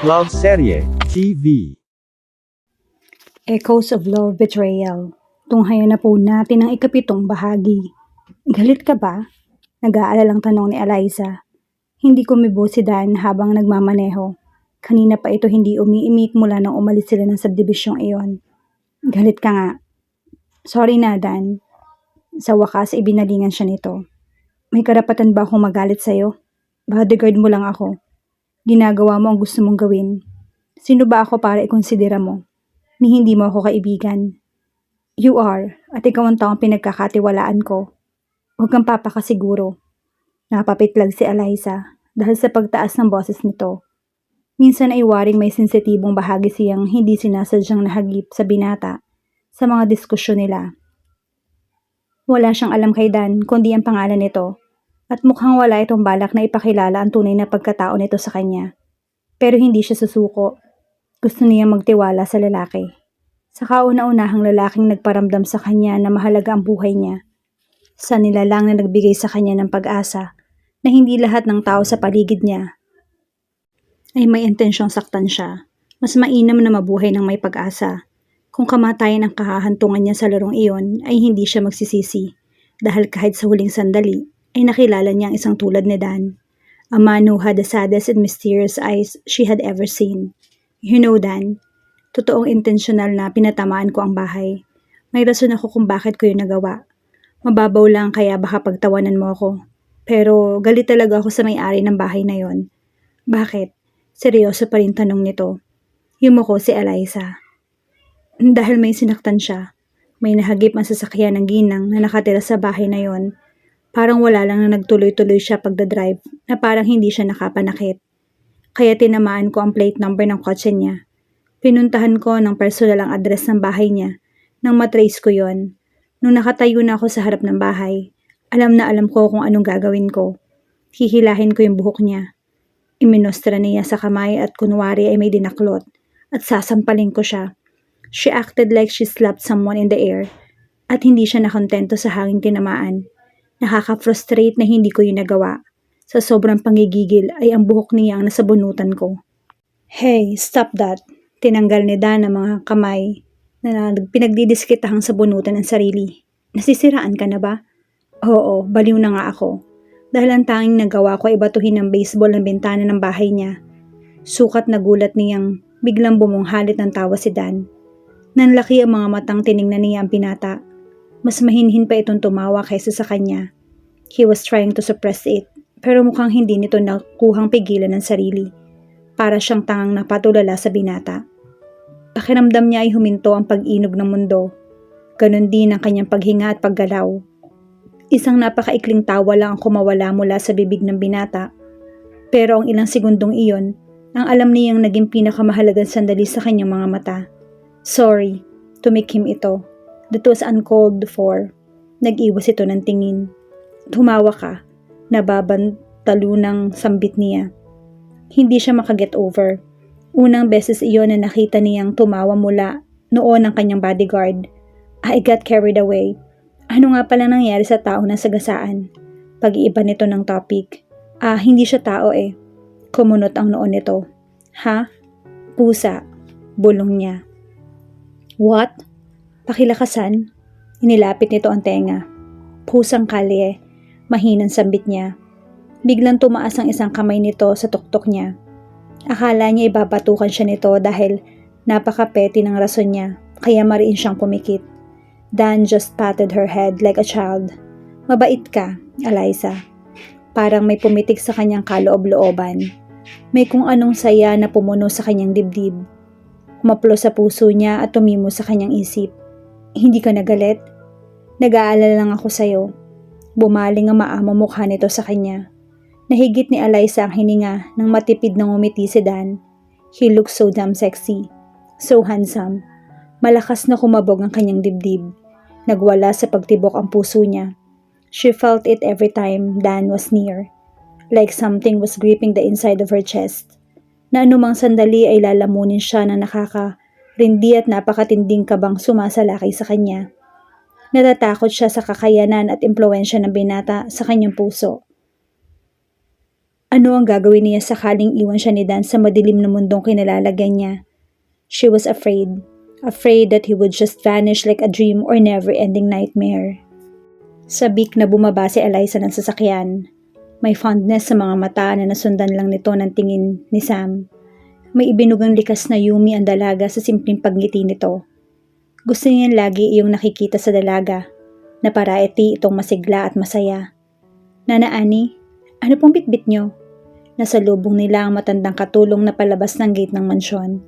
Love Serye TV. Echoes of Love Betrayal. Tunghayan na po natin ang ikapitong bahagi. Galit ka ba? Nag-aalalang tanong ni Eliza. Hindi kumibo si Dan habang nagmamaneho. Kanina pa ito hindi umiimik mula nang umalis sila ng subdivisyong iyon. Galit ka nga. Sorry na, Dan. Sa wakas, ibinalingan siya nito. May karapatan ba akong magalit sa'yo? Bodyguard mo lang ako. Ginagawa mo ang gusto mong gawin. Sino ba ako para ikonsidera mo? Ni hindi mo ako kaibigan. You are, at ikaw ang taong pinagkakatiwalaan ko. Huwag kang papakasiguro. Napapitlag si Eliza dahil sa pagtaas ng boses nito. Minsan ay waring may sensitibong bahagi siyang hindi sinasadyang nahagip sa binata sa mga diskusyon nila. Wala siyang alam kay Dan kundi ang pangalan nito at mukhang wala itong balak na ipakilala ang tunay na pagkatao nito sa kanya. Pero hindi siya susuko. Gusto niya magtiwala sa lalaki. Sa kauna-unahang lalaking nagparamdam sa kanya na mahalaga ang buhay niya. Sa nilalang na nagbigay sa kanya ng pag-asa na hindi lahat ng tao sa paligid niya ay may intensyong saktan siya. Mas mainam na mabuhay ng may pag-asa. Kung kamatayan ang kahahantungan niya sa larong iyon ay hindi siya magsisisi dahil kahit sa huling sandali ay nakilala niya ang isang tulad ni Dan. A man who had the saddest and mysterious eyes she had ever seen. You know, Dan, totoong intensyonal na pinatamaan ko ang bahay. May rason ako kung bakit ko yun nagawa. Mababaw lang kaya baka pagtawanan mo ako. Pero galit talaga ako sa may-ari ng bahay na yon. Bakit? Seryoso pa rin tanong nito. Yumuko si Eliza. Dahil may sinaktan siya. May nahagip ang sasakyan ng ginang na nakatira sa bahay na yon. Parang wala lang na nagtuloy-tuloy siya pagdadrive na parang hindi siya nakapanakit. Kaya tinamaan ko ang plate number ng kotse niya. Pinuntahan ko ng personal ang address ng bahay niya nang matrace ko yon. Nung nakatayo na ako sa harap ng bahay, alam na alam ko kung anong gagawin ko. Hihilahin ko yung buhok niya. Iminostra niya sa kamay at kunwari ay may dinaklot at sasampalin ko siya. She acted like she slapped someone in the air at hindi siya nakontento sa hanging tinamaan. Nakaka-frustrate na hindi ko yun nagawa. Sa sobrang pangigigil ay ang buhok niya ang nasabunutan ko. Hey, stop that. Tinanggal ni Dan ang mga kamay na pinagdidiskitahang sabunutan ng sarili. Nasisiraan ka na ba? Oo, baliw na nga ako. Dahil ang tanging nagawa ko ay batuhin ng baseball ng bintana ng bahay niya. Sukat na gulat niyang biglang bumunghalit ng tawa si Dan. Nanlaki ang mga matang tiningnan niya ang binata. Mas mahinhin pa itong tumawa kaysa sa kanya. He was trying to suppress it. Pero mukhang hindi nito nakuhang pigilan ng sarili. Para siyang tangang napatulala sa binata. Pakiramdam niya ay huminto ang pag-inog ng mundo. Ganon din ang kanyang paghinga at paggalaw. Isang napakaikling tawa lang ang kumawala mula sa bibig ng binata. Pero ang ilang segundong iyon, ang alam niyang naging pinakamahalagang sandali sa kanyang mga mata. Sorry, tumikim ito. That was uncalled for. Nag-iwas ito ng tingin. Tumawa ka. Nababantalo ng sambit niya. Hindi siya makaget over. Unang beses iyon na nakita niyang tumawa mula noon ng kanyang bodyguard. I got carried away. Ano nga pala nangyari sa tao na sagasaan? Pag-iiba nito ng topic. Hindi siya tao eh. Kumunot ang noon nito. Ha? Pusa. Bulong niya. What? Pakilakasan? Inilapit nito ang tenga. Pusang kalye. Mahinang sambit niya. Biglang tumaas ang isang kamay nito sa tuktok niya. Akala niya ibabatukan siya nito dahil napaka-petty ng rason niya, kaya mariin siyang pumikit. Dan just patted her head like a child. Mabait ka, Eliza. Parang may pumitik sa kanyang kaloob-looban. May kung anong saya na pumuno sa kanyang dibdib. Humaplo sa puso niya at tumimo sa kanyang isip. Hindi ka nagalit? Nag-aalala lang ako sa'yo. Bumaling ang maamong mukha nito sa kanya. Nahigit ni Eliza ang hininga nang matipid ng umiti si Dan. He looked so damn sexy. So handsome. Malakas na kumabog ang kanyang dibdib. Nagwala sa pagtibok ang puso niya. She felt it every time Dan was near. Like something was gripping the inside of her chest. Na anumang sandali ay lalamunin siya na nakaka-rindi at napakatinding kabang sumasalakay sa kanya. Natatakot siya sa kakayanan at impluwensya ng binata sa kanyang puso. Ano ang gagawin niya sakaling iwan siya ni Dan sa madilim na mundong kinalalagyan niya? She was afraid. Afraid that he would just vanish like a dream or never-ending nightmare. Sabik na bumaba si Eliza ng sasakyan. May fondness sa mga mata na nasundan lang nito ng tingin ni Sam. May ibinugang likas na yumi ang dalaga sa simpleng pagngiti nito. Gusto niyan lagi iyong nakikita sa dalaga, na paraeti itong masigla at masaya. Nana Annie, ano pong bitbit niyo? Nasa lubong nila ang matandang katulong na palabas ng gate ng mansyon.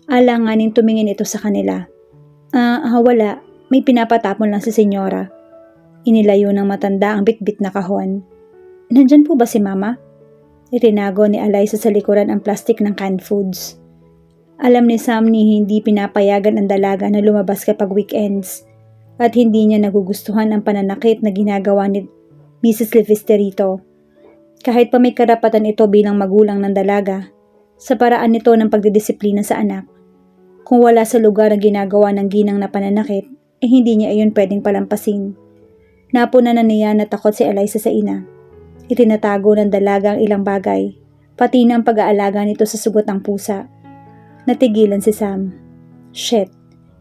Alanganin tumingin ito sa kanila. Wala. May pinapatapon lang si senyora. Inilayo ng matanda ang bitbit na kahon. Nandyan po ba si Mama? Itinago ni Eliza sa likuran ang plastic ng canned foods. Alam ni Sam ni hindi pinapayagan ang dalaga na lumabas kapag weekends at hindi niya nagugustuhan ang pananakit na ginagawa ni Mrs. Levisterito. Kahit pa may karapatan ito bilang magulang ng dalaga, sa paraan nito ng pagdidisiplina sa anak. Kung wala sa lugar ang ginagawa ng ginang na pananakit, hindi niya iyon pwedeng palampasin. Napunan na niya na takot si Eliza sa ina. Itinatago ng dalaga ang ilang bagay, pati na ang pag-aalaga nito sa sugot ng pusa. Natigilan si Sam. Shit,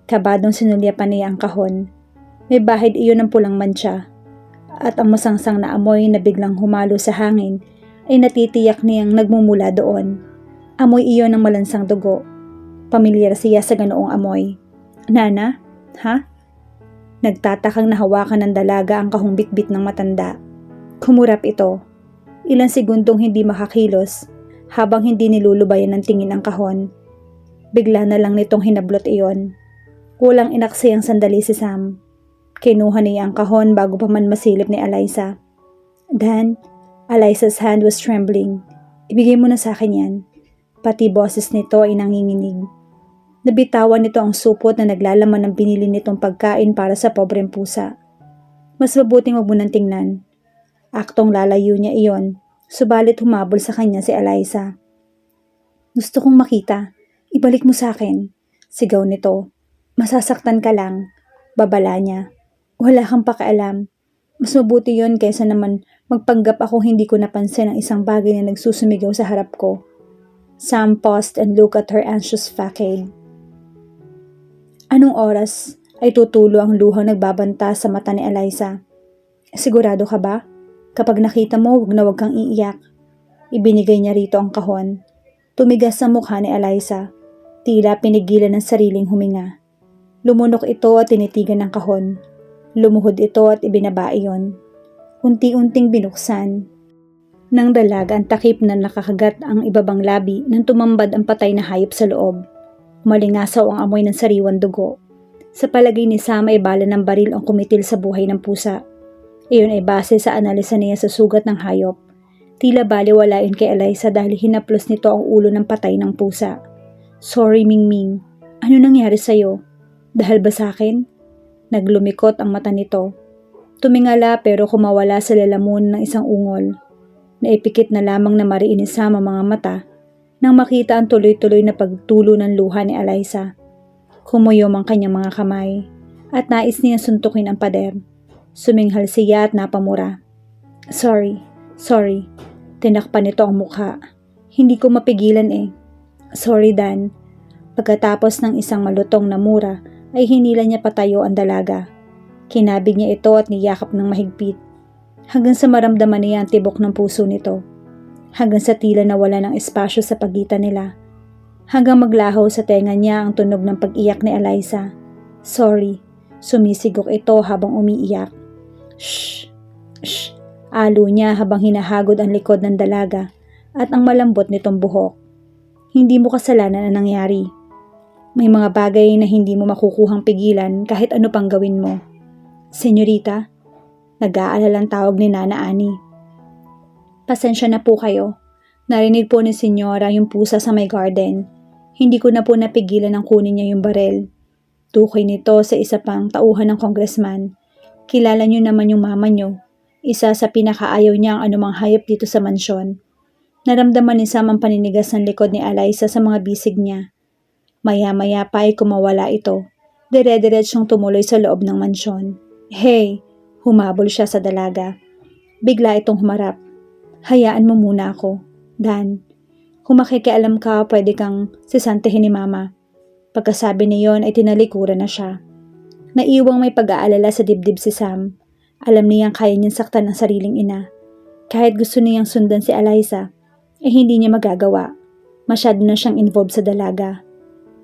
kabadong sinulyapan niya ang kahon. May bahid iyon ng pulang mantsa. At ang masangsang na amoy na biglang humalo sa hangin ay natitiyak niyang nagmumula doon. Amoy iyon ng malansang dugo. Pamilyar siya sa ganoong amoy. Nana? Ha? Nagtatakang nahawakan ng dalaga ang kahong bitbit ng matanda. Kumurap ito. Ilang segundong hindi makakilos habang hindi nilulubayan ng tingin ang kahon. Bigla na lang nitong hinablot iyon. Walang inaksayang sandali si Sam. Kinuha niya ang kahon bago pa man masilip ni Eliza. Dan, Eliza's hand was trembling. Ibigay mo na sa akin yan. Pati boses nito ay nanginginig. Nabitawan nito ang supot na naglalaman ng binili nitong pagkain para sa pobreng pusa. Mas mabuting wag mo nang tingnan. Aktong lalayo niya iyon, subalit humabol sa kanya si Eliza. Gusto kong makita. Ibalik mo sa akin. Sigaw nito. Masasaktan ka lang. Babala niya. Wala kang pakialam. Mas mabuti yon kaysa naman magpanggap ako hindi ko napansin ang isang bagay na nagsusumigaw sa harap ko. Sam paused and looked at her anxious facade. Anong oras ay tutulo ang luhang nagbabanta sa mata ni Eliza? Sigurado ka ba? Kapag nakita mo, wag kang iiyak. Ibinigay niya rito ang kahon. Tumigas sa mukha ni Eliza. Tila pinigilan ng sariling huminga. Lumunok ito at tinitigan ng kahon. Lumuhod ito at ibinaba iyon. Unti-unting binuksan. Nang dalaga ang takip na nakakagat ang ibabang labi nang tumambad ang patay na hayop sa loob. Malingasaw ang amoy ng sariwang dugo. Sa palagay ni Sam ay bala ng baril ang kumitil sa buhay ng pusa. Iyon ay base sa analisa niya sa sugat ng hayop. Tila baliwalain kay Eliza dahil hinaplos nito ang ulo ng patay ng pusa. Sorry Mingming, ano nangyari sa'yo? Dahil ba sa akin? Naglumikot ang mata nito. Tumingala pero kumawala sa lalamunan ng isang ungol. Naipikit na lamang na mariin ni Sam ang mga mata nang makita ang tuloy-tuloy na pagtulo ng luha ni Eliza. Kumuyom ang kanyang mga kamay at nais niya suntukin ang pader. Suminghal siya at napamura. Sorry. Tinakpan nito ang mukha. Hindi ko mapigilan eh. Sorry Dan. Pagkatapos ng isang malutong na mura, ay hinila niya patayo ang dalaga. Kinabig niya ito at niyakap ng mahigpit. Hanggang sa maramdaman niya ang tibok ng puso nito. Hanggang sa tila nawala ng espasyo sa pagitan nila. Hanggang maglaho sa tenga niya ang tunog ng pag-iyak ni Eliza. Sorry. Sumisigok ito habang umiiyak. Shh! Shh! Alo niya habang hinahagod ang likod ng dalaga at ang malambot nitong buhok. Hindi mo kasalanan ang nangyari. May mga bagay na hindi mo makukuhang pigilan kahit ano pang gawin mo. Senyorita, nag-aalalang tawag ni Nana Annie. Pasensya na po kayo. Narinig po ni Senyora yung pusa sa may garden. Hindi ko na po napigilan ang kunin niya yung barel. Tukoy nito sa isa pang tauhan ng congressman. Kilala niyo naman yung mama niyo. Isa sa pinakaayaw niya ang anumang hayop dito sa mansyon. Naramdaman ni Sam ang paninigas ng likod ni Eliza sa mga bisig niya. Maya-maya pa ay kumawala ito. Dire-diretsyong tumuloy sa loob ng mansyon. Hey! Humabol siya sa dalaga. Bigla itong humarap. Hayaan mo muna ako, Dan. Kung makikialam ka, pwede kang sisantehin ni Mama. Pagkasabi niyon ay tinalikuran na siya. Naiwang may pag-aalala sa dibdib si Sam. Alam niyang kaya niyang saktan ang sariling ina. Kahit gusto niyang sundan si Eliza, hindi niya magagawa. Masyado na siyang involved sa dalaga.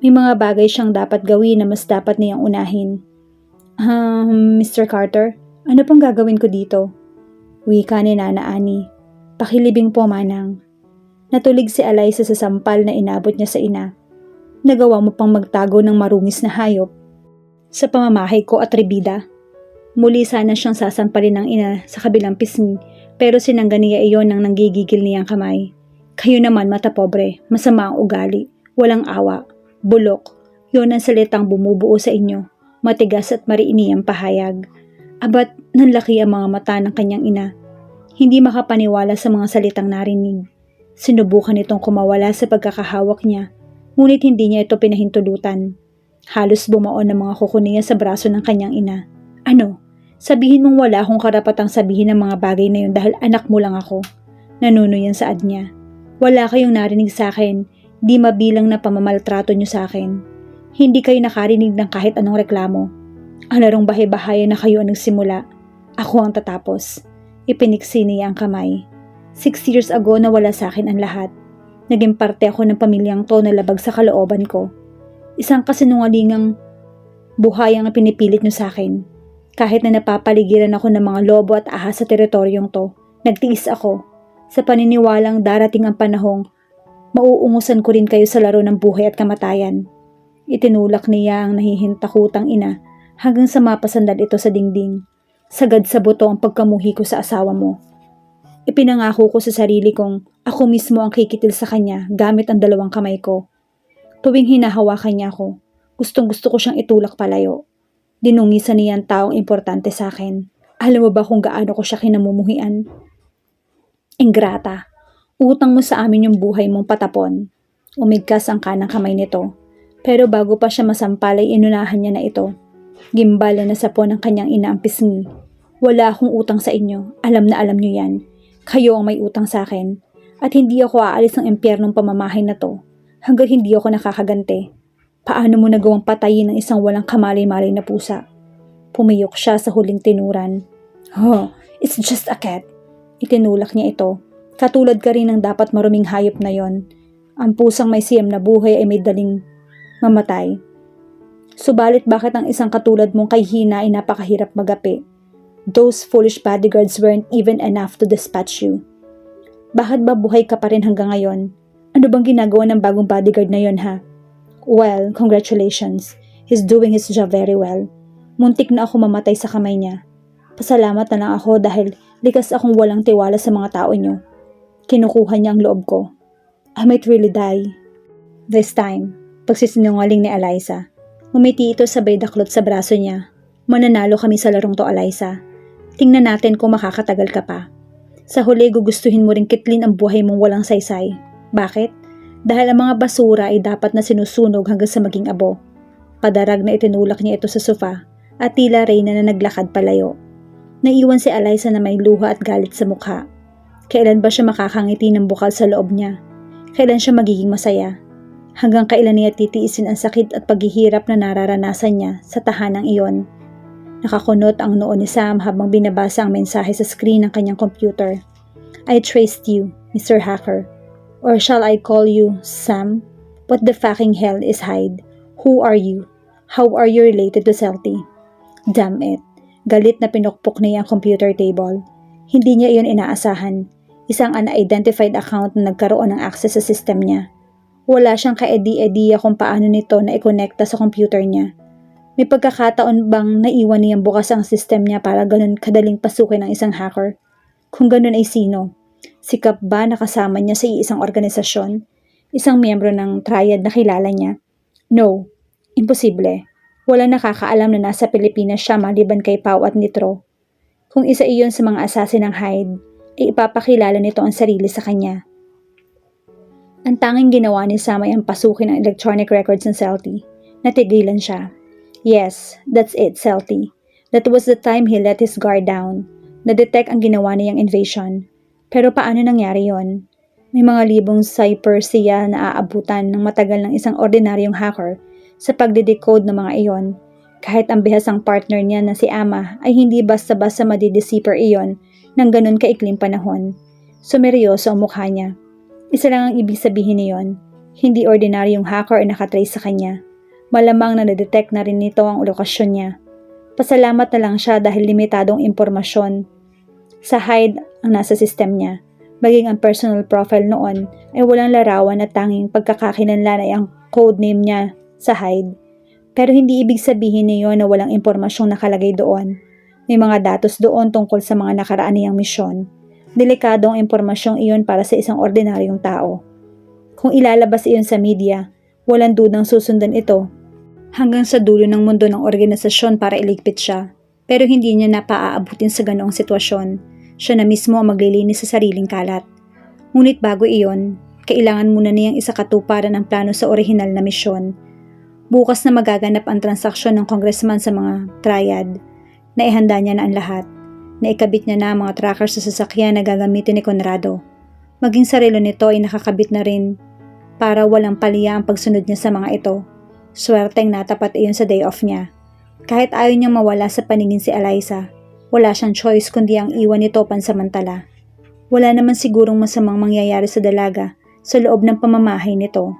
May mga bagay siyang dapat gawin na mas dapat niyang unahin. Mr. Carter, ano pong gagawin ko dito? Wika ni Nana Annie. Pakilibing po, Manang. Natulig si Eliza sa sampal na inabot niya sa ina. Nagawa mo pang magtago ng marungis na hayop sa pamamahay ko, atribida. Muli sana siyang sasampalin ng ina sa kabilang pisngi, pero sinangga niya iyon ng nanggigigil niyang kamay. Kayo naman, mata pobre, masama ang ugali, walang awa, bulok. Yun ang salitang bumubuo sa inyo, matigas at mariini ang pahayag. Abat nanlaki ang mga mata ng kanyang ina. Hindi makapaniwala sa mga salitang narinig. Sinubukan itong kumawala sa pagkakahawak niya, ngunit hindi niya ito pinahintulutan. Halos bumaon ang mga kuko niya sa braso ng kanyang ina. Ano? Sabihin mong wala akong karapatang sabihin ng mga bagay na yun dahil anak mo lang ako. Nanuno yan saad niya. Wala kayong narinig sa akin, di mabilang na pamamaltrato niyo sa akin. Hindi kayo nakarinig ng kahit anong reklamo. Ang larong bahay-bahayan na kayo ang nagsimula. Ako ang tatapos. Ipiniksi niya ang kamay. 6 years ago nawala sa akin ang lahat. Naging parte ako ng pamilyang to na labag sa kalooban ko. Isang kasinungalingang buhay ang pinipilit niyo sa akin. Kahit na napapaligiran ako ng mga lobo at ahas sa teritoryong to, nagtiis ako. Sa paniniwalang darating ang panahong mauungusan ko rin kayo sa laro ng buhay at kamatayan. Itinulak niya ang nahihintakutang ina hanggang sa mapasandal ito sa dingding. Sagad sa buto ang pagkamuhi ko sa asawa mo. Ipinangako ko sa sarili kong ako mismo ang kikitil sa kanya gamit ang 2 kamay ko. Tuwing hinahawakan niya ako, gustong-gusto ko siyang itulak palayo. Dinungisan niya ang taong importante sa akin. Alam mo ba kung gaano ko siya kinamumuhian? Ingrata, utang mo sa amin yung buhay mong patapon. Umigkas ang kanang kamay nito. Pero bago pa siya masampal ay inunahan niya na ito. Gimbala na sa puwan ng kanyang ina ang pisngi. Wala akong utang sa inyo. Alam na alam niyo yan. Kayo ang may utang sa akin. At hindi ako aalis ng impyernong pamamahay na to hanggang hindi ako nakakaganti. Paano mo nagawang patayin ng isang walang kamalay-malay na pusa? Pumiyok siya sa huling tinuran. It's just a cat. Itinulak niya ito. Katulad ka rin ng dapat maruming hayop na yon. Ang pusang may siyam na buhay ay may daling mamatay. Subalit bakit ang isang katulad mong kay hina ay napakahirap magapi? Those foolish bodyguards weren't even enough to dispatch you. Bakit ba buhay ka pa rin hanggang ngayon? Ano bang ginagawa ng bagong bodyguard na yon, ha? Well, congratulations. He's doing his job very well. Muntik na ako mamatay sa kamay niya. Pasalamat na lang ako dahil likas akong walang tiwala sa mga tao niyo. Kinukuha niya ang loob ko. I might really die. This time, pagsisinungaling ni Eliza. Umiti ito sabay daklot sa braso niya. Mananalo kami sa larong to, Eliza. Tingnan natin kung makakatagal ka pa. Sa huli, gugustuhin mo ring kitlin ang buhay mong walang saysay. Bakit? Dahil ang mga basura ay dapat na sinusunog hanggang sa maging abo. Padarag na itinulak niya ito sa sofa at tila Reyna na naglakad palayo. Naiwan si Eliza na may luha at galit sa mukha. Kailan ba siya makakangiti ng bukal sa loob niya? Kailan siya magiging masaya? Hanggang kailan niya titiisin ang sakit at paghihirap na nararanasan niya sa tahanang iyon? Nakakunot ang noo ni Sam habang binabasa ang mensahe sa screen ng kanyang computer. I traced you, Mr. Hacker. Or shall I call you Sam? What the fucking hell is Hyde? Who are you? How are you related to Celty? Damn it. Galit na pinukpok niya ang computer table. Hindi niya iyon inaasahan. Isang unidentified account na nagkaroon ng access sa system niya. Wala siyang kaedi-ediya kung paano nito na ikonekta sa computer niya. May pagkakataon bang naiwan niyang bukas ang system niya para ganun kadaling pasukin ng isang hacker? Kung ganun ay sino? Sikap ba nakasama niya sa iisang organisasyon? Isang miyembro ng triad na kilala niya? No, imposible. Wala nakakaalam na nasa Pilipinas siya maliban kay Pau at Nitro. Kung isa iyon sa mga assassin ng Hyde, ay ipapakilala nito ang sarili sa kanya. Ang tanging ginawa ni Sam ay ang pasukin ang electronic records ng Celty. Natigilan siya. Yes, that's it, Celty. That was the time he let his guard down. Na-detect ang ginawa niyang invasion. Pero paano nangyari yon? May mga libong cipher siya na aabutan ng matagal ng isang ordinaryong hacker sa pagdedecode ng mga iyon. Kahit ang bihasang partner niya na si Ama ay hindi basta-basta madidecipher iyon ng ganun kaikling panahon. Sumeryoso ang mukha niya. Isa lang ang ibig sabihin niyon, hindi ordinaryong hacker ang nakatrace sa kanya. Malamang na nadetect na rin nito ang lokasyon niya. Pasalamat na lang siya dahil limitadong impormasyon sa hide ang nasa system niya. Maging ang personal profile noon ay walang larawan at tanging pagkakakilanlan ay ang codename niya sa hide. Pero hindi ibig sabihin niyo na walang impormasyong nakalagay doon. May mga datos doon tungkol sa mga nakaraan niyang misyon. Delikadong impormasyong iyon para sa isang ordinaryong tao. Kung ilalabas iyon sa media, walang dudang susundan ito hanggang sa dulo ng mundo ng organisasyon para iligpit siya. Pero hindi niya napaaabutin sa ganoong sitwasyon. Siya na mismo ang maglilinis sa sariling kalat. Ngunit bago iyon, kailangan muna niyang isakatuparan ang plano sa orihinal na misyon. Bukas na magaganap ang transaksyon ng congressman sa mga triad. Naihanda niya na ang lahat. Naikabit niya na ang mga tracker sa sasakyan na gagamitin ni Conrado. Maging sarilo nito ay nakakabit na rin para walang palya ang pagsunod niya sa mga ito. Swerteng natapat iyon sa day off niya. Kahit ayaw niyang mawala sa paningin si Eliza, wala siyang choice kundi ang iwan nito pansamantala. Wala naman sigurong masamang mangyayari sa dalaga sa loob ng pamamahay nito.